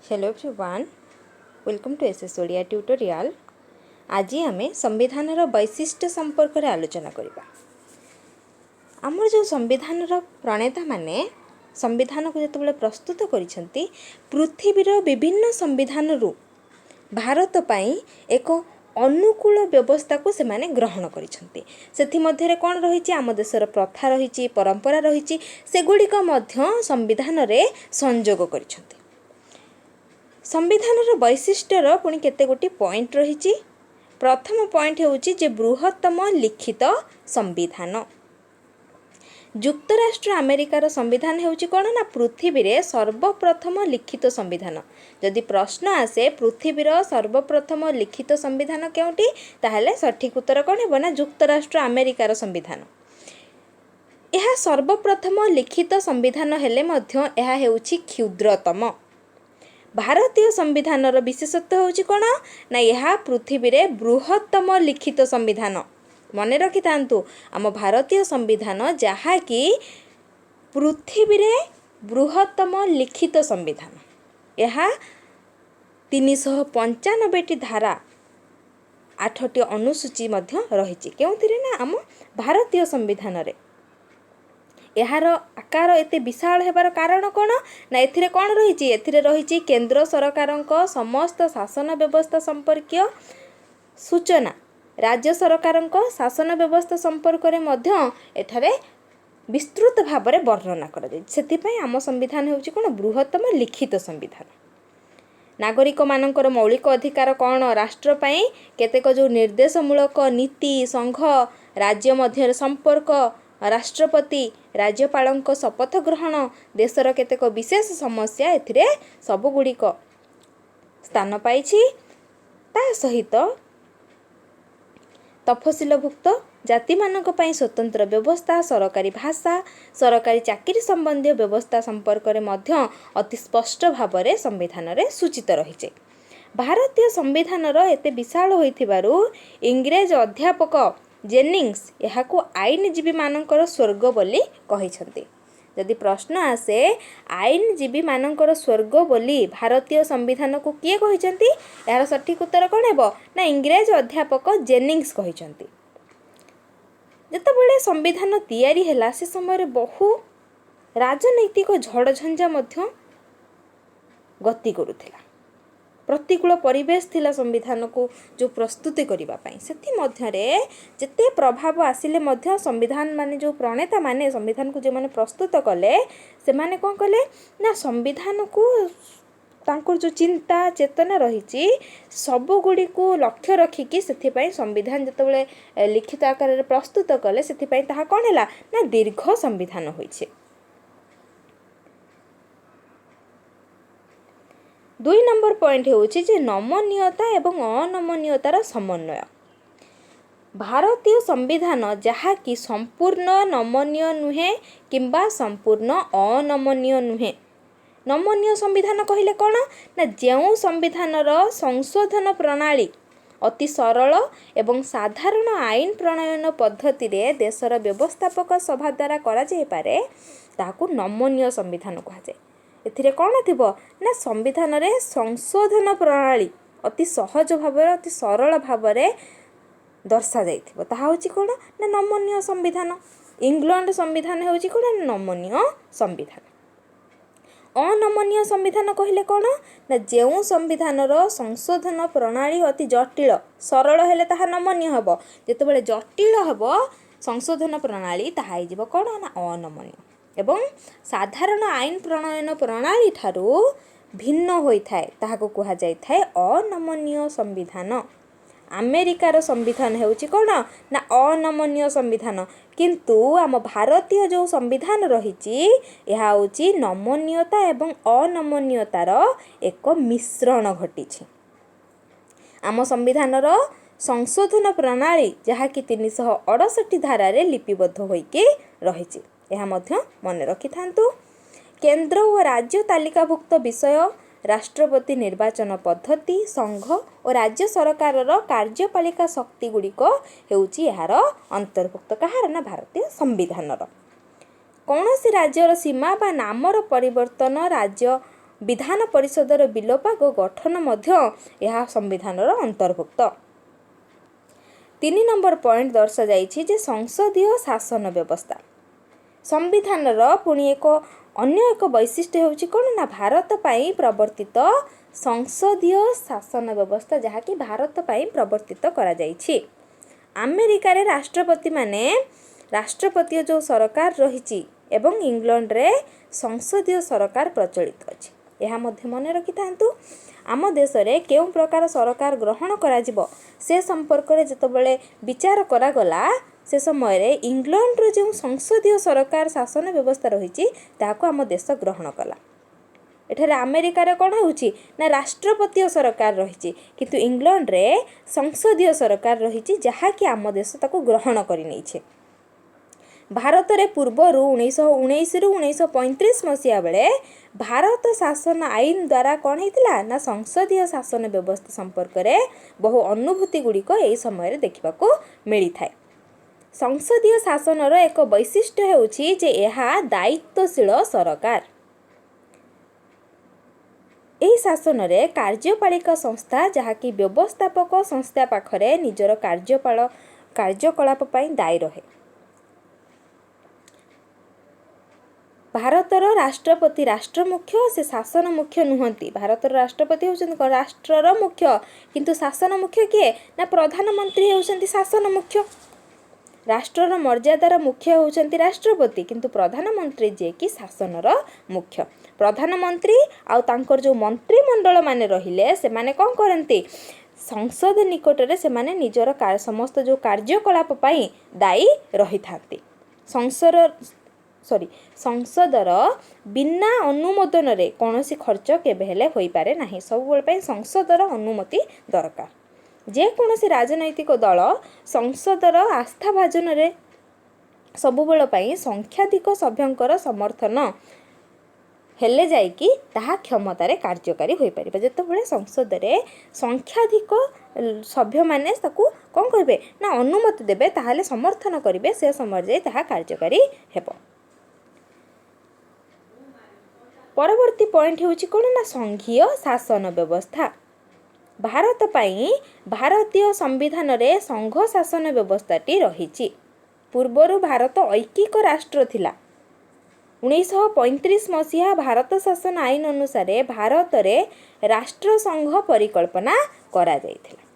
Hello everyone, welcome to SS Odia tutorial. आज आम संविधान वैशिष्ट्य संपर्क में आलोचना करवा। आमर जो संविधान प्रणेता माने संविधान को जिते प्रस्तुत करिसेंती पृथ्वीर विभिन्न संविधान भारत पाई एक अनुकूल व्यवस्था को से माने ग्रहण करिसेंती। सेथि मध्यरे कोन रहिछि आम देशर प्रथा रहिछि, परंपरा रहिछि, सेगुड़िक मध्य संविधान रे संयोग करिसेंती। संविधान वैशिष्ट्यर पुणी केते गोटी पॉइंट रही। प्रथम पॉइंट होउछि जे बृहत्तम लिखित संविधान। युक्तराष्ट्र अमेरिकार संविधान होउछि कोन ना पृथ्वी रे सर्वप्रथम लिखित संविधान। जदि प्रश्न आसे पृथ्वीर सर्वप्रथम लिखित संविधान केउटी, ताहले सठिक उत्तर कोन हेबो ना युक्तराष्ट्र अमेरिकार संविधान। यह सर्वप्रथम लिखित संविधान हेले मध्य यह हेउछि क्षुद्रतम। भारतीय संविधान विशेषत्व होउछि कोन ना यह पृथ्वी रे बृहत्तम लिखित संविधान। मने रखि थांतु आम भारतीय संविधान जहा कि पृथ्वी रे बृहत्तम लिखित संविधान। यह 395 धारा 8 अनुसूची मध्य रहिछि। केउथिरे ना आम भारतीय संविधान रे यार आकार एते विशाल हेबार कारण कोन ना एथिरे कोन रहिछि, एथिरे रहिछि केंद्र सरकारक समस्त शासन व्यवस्था संपर्कीय सूचना, राज्य सरकारक शासन व्यवस्था संपर्क रे मध्य एठारे विस्तृत भाव में वर्णना करा जाय। सेति पई आम संविधान होउछि कोन बृहत्तम लिखित संविधान। नागरिक मानकर मौलिक अधिकार कौन, राष्ट्र पई केतेक जो निर्देशमूलक नीति, संघ राज्य मध्य संपर्क, राष्ट्रपति राज्यपालक शपथ ग्रहण, देशर केतेक विशेष समस्या एथिरे सब गुड़िक स्थान पाइछि। ता सहित तफसिलभुक्त जाति मानक पई स्वतंत्र व्यवस्था, सरकारी भाषा, सरकारी चाकरी संबंधी व्यवस्था संपर्क में मध्य अति स्पष्ट भाव में संविधान रे सूचित रहिছে। भारतीय संविधान एते विशाल होइथिबारु इंग्रेज अध्यापक जेनिंग्स यहाकू आईनजीवी मानकर स्वर्ग बोली कहिसंती। यदि प्रश्न आसे आईनजीवी मानकर स्वर्ग बोली भारतीय संविधान को किए कहिसंती, यार सठिक उत्तर कोन हेबो ना इंग्रेज अध्यापक जेनिंग्स कहिसंती। जेतेबेले संविधान तैयारी हैला से समय बहु राजनैतिक झड़ झंझा मध्य गति करुथिला। प्रतिकूल परिवेश थिला संविधान को जो प्रस्तुति करिबा पई। सेति मध्यरे जेते प्रभाव आसिले मध्य संविधान माने जो प्रणेता माने संविधान को जे माने प्रस्तुत कले, से माने कोन कले ना संविधान को तांकर जो चिंता चेतना रहिछि सब गुडी को लक्ष्य रखी कि सेति पई संविधान जेतेबेले लिखित आकार रे प्रस्तुत कले, सेति पई ताहा कोन हैला ना दीर्घ संविधान होइछे। 2 नंबर पॉइंट होउछि जे नमनीयता एवं अनमनीयतार समन्वय। भारतीय संविधान जहा कि संपूर्ण नमनीय नुहे किंबा संपूर्ण अनमनीय नुहे। नमनीय संविधान कहिले कोन ना जेउ संविधानर संशोधन प्रणाली अति सरल एवं साधारण आईन प्रणयन पद्धति रे देशर व्यवस्थापक सभा द्वारा करा जाय पारे, ताकू नमनीय संविधान कहा जाय। एथिरे कोन थिबो ना संविधान रे संशोधन प्रणाली अति सहज भाव रे अति सरल भाव रे दर्शा जाइथिबो। ताहा होची कोन ना नमनीय संविधान। इंग्लैंड संविधान होची कोन ना नमनीय संविधान। अनमनीय संविधान कहिले कोन ना जेउ संविधानर संशोधन प्रणाली अति जटिल, सरल हेले ताहा नमनीय हबो, जेतेबेले जटिल हबो संशोधन प्रणाली ताहा हिजिबो कोन ना अनमनीय। एवं साधारण आईन प्रणयन प्रणाली ठारू भिन्न होई थाए, ताहाको कुहा जाय थाए अनमनीय संविधान। अमेरिकार संविधान हेउची कोन ना अनमनीय संविधान, किंतु आम भारतीय जो संविधान रहिछि यहा होची नमनीयता एवं अनमनीयतार एक मिश्रण घटिछि। आम संविधानर संशोधन प्रणाली जहा कि 368 धारा रे लिपिबद्ध होइके रहिछि। यह मध्य मन रखि थांतु। केंद्र और राज्य तालिकाभुक्त विषय, राष्ट्रपति निर्वाचन पद्धति, संघ और राज्य सरकार कार्यपालिका शक्ति गुड़िक हेउची यार अंतर्भुक्त कहार ना भारतीय संविधान। कौन सी राज्यर सीमा बा नामर परिवर्तन राज्य विधान परिषदर विलोपाग गठन मध्य यह संविधानर अंतर्भुक्त। 3 नंबर पॉइंट दर्शा जाइछि जे संसदीय शासन व्यवस्था। संविधानर पुणी एक अन्य एक वैशिष्ट्य होछि कोन ना भारत पई प्रवर्तित संसदीय शासन व्यवस्था जहाँकि भारत पई प्रवर्तित करा जाइछि। अमेरिका रे राष्ट्रपति माने राष्ट्रपति जो सरकार रहिछि एवं इंग्लैंड रे संसदीय सरकार प्रचलित अछि। यह मध्य मन रखि थांतु आम देश रे केउ प्रकार सरकार ग्रहण करा जिवो से संपर्क रे जतबेले विचार करा गला से समय रे इंग्लैंड रो जो संसदीय सरकार शासन व्यवस्था रहिछि ताको आम देश ग्रहण कला। एठारे अमेरिका रे कोन होछि ना राष्ट्रपति सरकार रहिछि किंतु इंग्लैंड रे संसदीय सरकार रहिछि जहा कि आम देश ताको ग्रहण करि नै छै। भारत रे पूर्वरु 1919 रु 1935 मसिया बेले भारत शासन आईन द्वारा कौन होता ना संसदीय शासन व्यवस्था संपर्क रे बहु अनुभूति गुड़िक यही समय देखा मिली थाए। संसदीय शासनर एक वैशिष्ट्य हेउछि जे एहा दायित्वशील सरकार। एही शासन रे कार्यपालिका संस्था जहाँकि व्यवस्थापक संस्था पाखरे निजर कार्यकलाप पई दायी रहे। भारतर राष्ट्रपति राष्ट्र मुख्य से शासन मुख्य नुहंती। भारतर राष्ट्रपति होउछन्ति राष्ट्रर मुख्य किंतु शासन मुख्य किए ना प्रधानमंत्री होउछन्ति शासन मुख्य। राष्ट्रर मर्यादार मुख्य होउछन्ति राष्ट्रपति किंतु प्रधानमंत्री जे कि शासनर मुख्य। प्रधानमंत्री आउ तांकर जो मंत्रिमंडल माने रहिले से माने कोन करन्ति संसद निकटरे से माने निजर समस्त जो कार्यकलाप पई दायी रही थांती। संसदर बिना अनुमोदन रे कौनसी खर्च केबे हेले होई पारे नाही। सब बेल पई संसदर अनुमति दरकार। जे कौनसी राजनैतिक दल संसदर आस्था भाजन रे सब बेल पई संख्याधिक सभ्यंकर समर्थन हेले जाइकी ताहा क्षमतारे कार्यकारी होई परिबा। जेतेबेले संसद रे संख्याधिक सभ्य माने ताकू कोन करबे ना अनुमति देबे ताहाले समर्थन करिवे से समय जे ताहा कार्यकारी हेबो। परवर्ती पॉइंट होउछि कोन ना संघीय शासन व्यवस्था। भारत पई भारतीय संविधान रे संघ शासन व्यवस्थाटी रहिछि। पूर्वरु भारत ऐकिक राष्ट्र थिला। 1935 मसीहा भारत शासन आईन अनुसार भारत रे राष्ट्र संघ परिकल्पना करा जायथिला।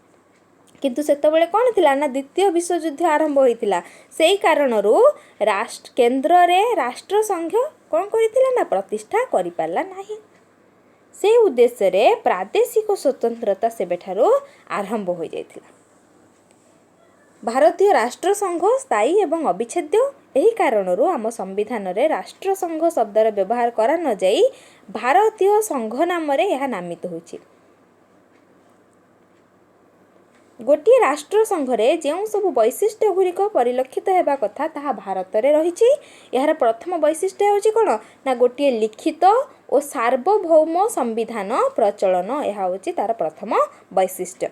किंतु सेतबेले कोन थिला ना द्वितीय विश्वयुद्ध आरंभ होइतिला। सेही कारणरू केंद्र रे राष्ट्र संघ कोन करितिला ना प्रतिष्ठा करि पारला नाही। से उद्देश्य रे प्रादेशिक स्वतंत्रता सेबेठारू आरंभ हो जाइतिला। भारतीय राष्ट्र संघ स्थायी एवं अविच्छेद्य। एही कारणरू आम संविधान रे राष्ट्र संघ शब्दर व्यवहार करा न जाई भारतीय संघ नाम रे यह नामित होछि। गोटे राष्ट्र संघ रे जेउ सब वैशिष्ट्य गुरिक परिलक्षित हेबा कथा ताहा भारत रे रहिछि। यार प्रथम वैशिष्ट्य होछि कोन ना गोटे लिखित और सार्वभौम संविधान प्रचलन। यह होछि तार प्रथम वैशिष्ट्य।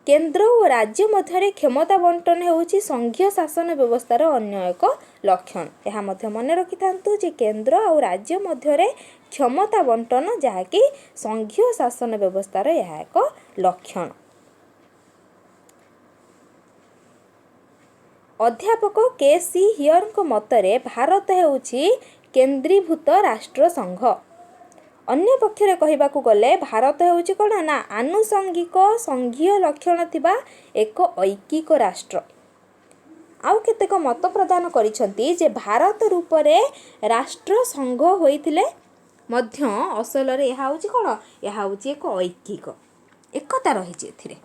केंद्र और राज्य मध्य क्षमता बंटन होछि संघीय शासन व्यवस्थार अन्य एक लक्षण। यह मध्य मन रखि थांतु जे केंद्र और राज्य मध्य क्षमता बंटन जहाँकि संघीय शासन व्यवस्थार यह एक लक्षण। अध्यापक के.सी. हियर मतरे भारत हेउछि केंद्रीभूत राष्ट्र संघ। अन्य पक्षरे कहिबाकू गले भारत हेउछि कोन ना आनुषंगिक संघीय लक्षण थिबा एक ऐकिक राष्ट्र। आउ केतेक मत प्रदान करिसंती जे भारत रूपरे राष्ट्र संघ होइथिले मध्य असल रे यह होछि कोन यह होछि एक ऐकिक एकता रहिछि एथिरे।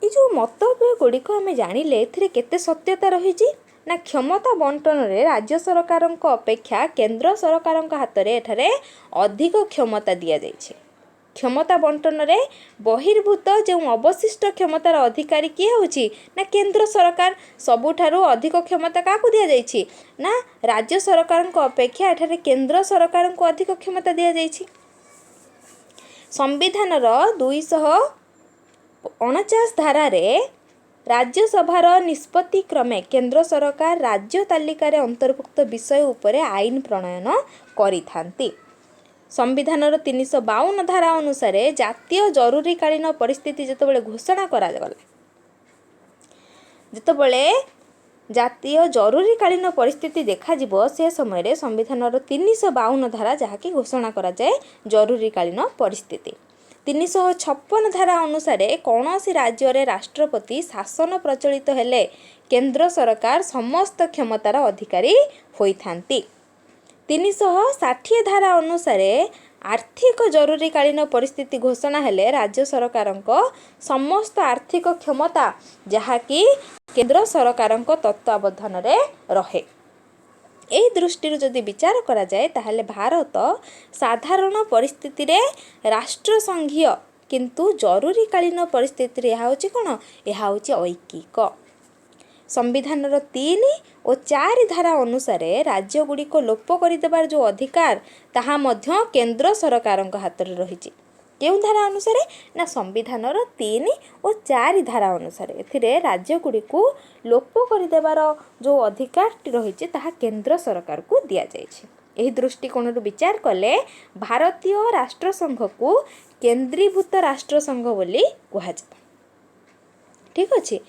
ए जो मतभेद गुड़िक आम जानिले एथिरे केते सत्यता रहिछि ना क्षमता बंटन रे राज्य सरकारक अपेक्षा केंद्र सरकारक हाथ रे एठारे अधिक क्षमता दिया जाइछि। क्षमता बंटन रे बहिर्भूत जो अवशिष्ट क्षमतार अधिकारी किए होछि ना केंद्र सरकार सबुठारु अधिक क्षमता काकू दिया जाइछि ना राज्य सरकारक अपेक्षा एठारे केंद्र सरकारक अधिक क्षमता दिया जाइछि। संविधानर 249 धारा रे राज्यसभार निष्पत्ति क्रमे केंद्र सरकार राज्य तालिकार अंतर्भुक्त विषय उपरे आईन प्रणयन करिथांती। संविधानर 352 धारा अनुसार जातीय जरूरीकालीन परिस्थिति जेतबेले घोषणा करा गला, जेतबेले जातीय जरूरीकालीन परिस्थिति देखा से समय संविधानर 352 धारा जहाँकि घोषणा करा जाए जरूरीकालीन परिस्थिति। 356 धारा अनुसार कौन सी राज्य रे राष्ट्रपति शासन प्रचलित हेले केंद्र सरकार समस्त क्षमतार अधिकारी होइथांती। 360 धारा अनुसार आर्थिक जरूरीकालीन परिस्थिति घोषणा हेले राज्य सरकारଙ୍କ समस्त आर्थिक क्षमता जहाँकि केंद्र सरकारଙ୍କ तत्वावधान रे रहे। एही दृष्टि जदि विचार करा जाए ताहले भारत साधारण परिस्थिति रे राष्ट्रसंघीय किंतु जरूरीकालीन परिस्थिति रे होची कोन एहा होची ऐकिक। संविधानर 3 और 4 धारा अनुसार राज्य गुड़ी को लोप कर जो अधिकार ताहा मध्य केंद्र सरकार हाथ में रही। केउं धारा अनुसार ना संविधानर 3 और 4 धारा अनुसार एथिरे राज्य गुड़ी को लोप कर जो अधिकार रही ताहा केंद्र सरकार को दिया जायछि। एही दृष्टिकोण विचार कले भारतीय राष्ट्रसंघ को केंद्रीभूत राष्ट्रसंघ बोली कहुए। ठीक अच्छे।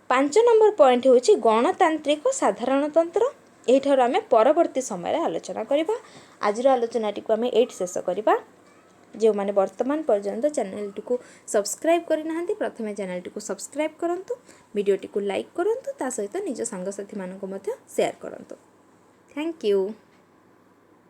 5 नंबर पॉइंट होची गणतांत्रिक साधारणतंत्र। एठार आमे परवर्ती समय आलोचना करिबा। आजिर आलोचनाटी को आमे एट शेष करिबा। जो माने वर्तमान पर्यंत चैनल को सब्सक्राइब करि नाहंती प्रथमे चैनल को सब्सक्राइब करंतु, वीडियो को लाइक करंतु, ता सहित निज संगसाथी मानको मध्य शेयर करंतु। Thank you.